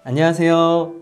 안녕하세요.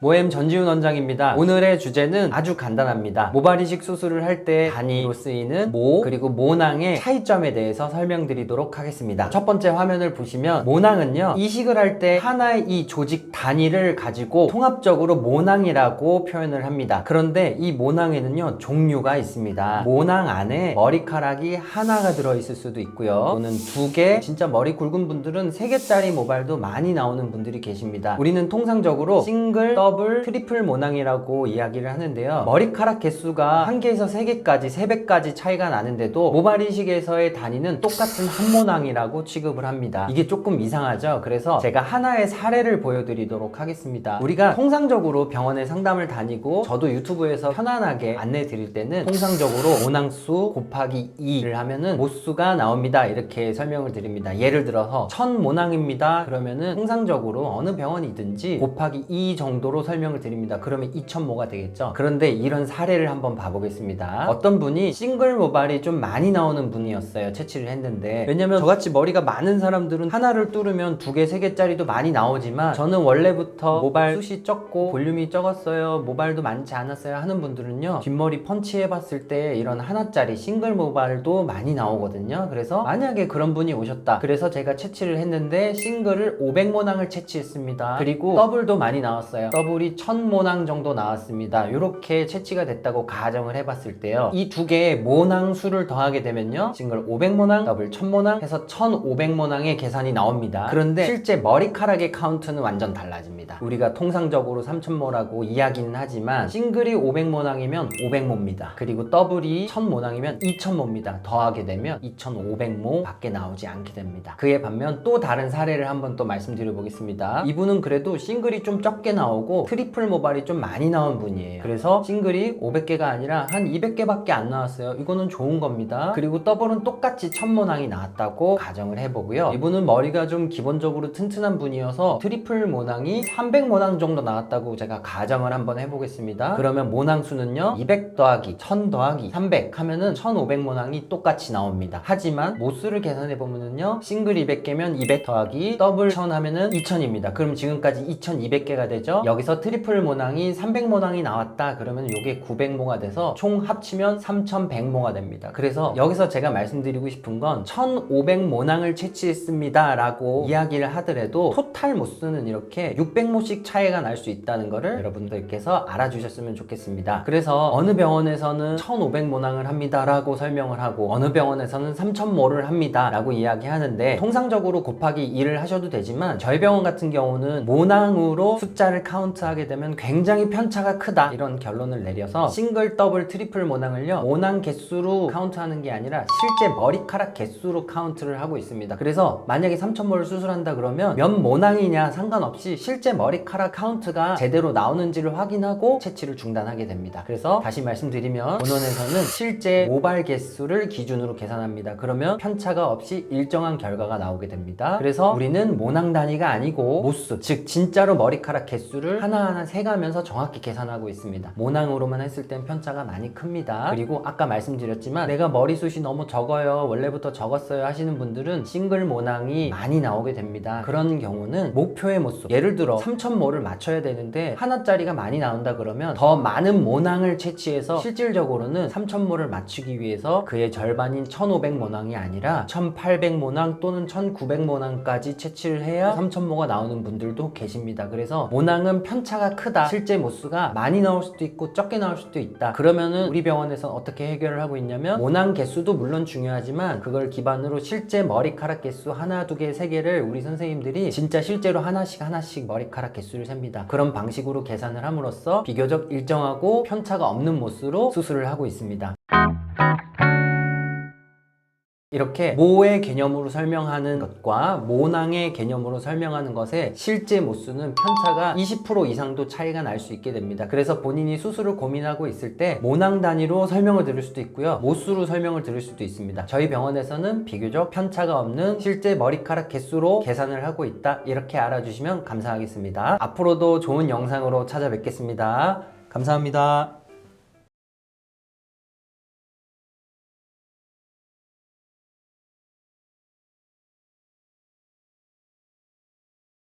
모엠 전지훈 원장입니다. 오늘의 주제는 아주 간단합니다. 모발 이식 수술을 할 때 단위로 쓰이는 모 그리고 모낭의 차이점에 대해서 설명드리도록 하겠습니다. 첫 번째 화면을 보시면 모낭은요, 이식을 할 때 하나의 이 조직 단위를 가지고 통합적으로 모낭이라고 표현을 합니다. 그런데 이 모낭에는요, 종류가 있습니다. 모낭 안에 머리카락이 하나가 들어있을 수도 있고요, 또는 2개, 진짜 머리 굵은 분들은 3개짜리 모발도 많이 나오는 분들이 계십니다. 우리는 통상적으로 싱글, 더블, 트리플 모낭이라고 이야기를 하는데요, 머리카락 개수가 1개에서 3개까지, 3배까지 차이가 나는데도 모발 이식에서의 단위는 똑같은 한 모낭이라고 취급을 합니다. 이게 조금 이상하죠? 그래서 제가 하나의 사례를 보여드리도록 하겠습니다. 우리가 통상적으로 병원에 상담을 다니고 저도 유튜브에서 편안하게 안내 드릴 때는 통상적으로 모낭수 곱하기 2를 하면은 모수가 나옵니다, 이렇게 설명을 드립니다. 예를 들어서 1000모낭입니다 그러면은 통상적으로 어느 병원이든지 곱하기 2 정도로 설명을 드립니다. 그러면 2000모가 되겠죠. 그런데 이런 사례를 한번 봐보겠습니다. 어떤 분이 싱글 모발이 좀 많이 나오는 분이었어요. 채취를 했는데, 왜냐면 저같이 머리가 많은 사람들은 하나를 뚫으면 2개, 3개짜리도 많이 나오지만, 저는 원래부터 모발 숱이 적고 볼륨이 적었어요, 모발도 많지 않았어요 하는 분들은요, 뒷머리 펀치 해봤을 때 이런 하나짜리 싱글 모발도 많이 나오거든요. 그래서 만약에 그런 분이 오셨다, 그래서 제가 채취를 했는데 싱글을 500모낭을 채취했습니다. 그리고 더블도 많이 나왔어요. 더블이 1000모낭 정도 나왔습니다. 이렇게 채취가 됐다고 가정을 해봤을 때요, 이 두 개의 모낭 수를 더하게 되면요, 싱글 500모낭, 더블 1000모낭 해서 1500모낭의 계산이 나옵니다. 그런데 실제 머리카락의 카운트는 완전 달라집니다. 우리가 통상적으로 3000모라고 이야기는 하지만 싱글이 500모낭이면 500모입니다. 그리고 더블이 1000모낭이면 2000모입니다. 더하게 되면 2500모 밖에 나오지 않게 됩니다. 그에 반면 또 다른 사례를 한번 또 말씀드려 보겠습니다. 이분은 그래도 싱글이 좀 적게 나오고 트리플 모발이 좀 많이 나온 분이에요. 그래서 싱글이 500개가 아니라 한 200개밖에 안 나왔어요. 이거는 좋은 겁니다. 그리고 더블은 똑같이 1000모낭이 나왔다고 가정을 해보고요, 이분은 머리가 좀 기본적으로 튼튼한 분이어서 트리플 모낭이 300모낭 정도 나왔다고 제가 가정을 한번 해보겠습니다. 그러면 모낭 수는요, 200 더하기 1000 더하기 300 하면은 1500모낭이 똑같이 나옵니다. 하지만 모수를 계산해보면은요, 싱글 200개면 200 더하기 더블 1000 하면은 2000입니다. 그럼 지금까지 2200개가 되죠. 여기서 트리플 모낭이 300모낭이 나왔다 그러면 이게 900모가 돼서 총 합치면 3100모가 됩니다. 그래서 여기서 제가 말씀드리고 싶은 건 1500모낭을 채취했습니다 라고 이야기를 하더라도 토탈 모수는 이렇게 600모씩 차이가 날 수 있다는 거를 여러분들께서 알아주셨으면 좋겠습니다. 그래서 어느 병원에서는 1500모낭을 합니다 라고 설명을 하고, 어느 병원에서는 3000모를 합니다 라고 이야기하는데, 통상적으로 곱하기 2를 하셔도 되지만 저희 병원 같은 경우는 모낭으로 숫자를 카운트하게 되면 굉장히 편차가 크다, 이런 결론을 내려서 싱글, 더블, 트리플 모낭을요, 모낭 개수로 카운트하는 게 아니라 실제 머리카락 개수로 카운트를 하고 있습니다. 그래서 만약에 3000모를 수술한다 그러면 몇 모낭이냐 상관없이 실제 머리카락 카운트가 제대로 나오는지를 확인하고 채취를 중단하게 됩니다. 그래서 다시 말씀드리면 본원에서는 실제 모발 개수를 기준으로 계산합니다. 그러면 편차가 없이 일정한 결과가 나오게 됩니다. 그래서 우리는 모낭 단위가 아니고 모수, 즉 진짜로 머리카락 개수를 하나하나 세가면서 정확히 계산하고 있습니다. 모낭으로만 했을 땐 편차가 많이 큽니다. 그리고 아까 말씀드렸지만 내가 머리숱이 너무 적어요, 원래부터 적었어요 하시는 분들은 싱글 모낭이 많이 나오게 됩니다. 그런 경우는 목표의 모수, 예를 들어 3000모를 맞춰야 되는데 하나짜리가 많이 나온다 그러면 더 많은 모낭을 채취해서 실질적으로는 3000모를 맞추기 위해서 그의 절반인 1500모낭이 아니라 1800모낭 또는 1900모낭까지 채취를 해야 3000모가 나오는 분들도 계십니다. 그래서 모낭은 편차가 크다, 실제 모수가 많이 나올 수도 있고 적게 나올 수도 있다, 그러면은 우리 병원에서는 어떻게 해결을 하고 있냐면, 모낭 개수도 물론 중요하지만 그걸 기반으로 실제 머리카락 개수 하나, 2개, 3개를 우리 선생님들이 진짜 실제로 하나씩 머리카락 개수를 셉니다. 그런 방식으로 계산을 함으로써 비교적 일정하고 편차가 없는 모수로 수술을 하고 있습니다. 이렇게 모의 개념으로 설명하는 것과 모낭의 개념으로 설명하는 것의 실제 모수는 편차가 20% 이상도 차이가 날 수 있게 됩니다. 그래서 본인이 수술을 고민하고 있을 때 모낭 단위로 설명을 들을 수도 있고요, 모수로 설명을 들을 수도 있습니다. 저희 병원에서는 비교적 편차가 없는 실제 머리카락 개수로 계산을 하고 있다, 이렇게 알아주시면 감사하겠습니다. 앞으로도 좋은 영상으로 찾아뵙겠습니다. 감사합니다.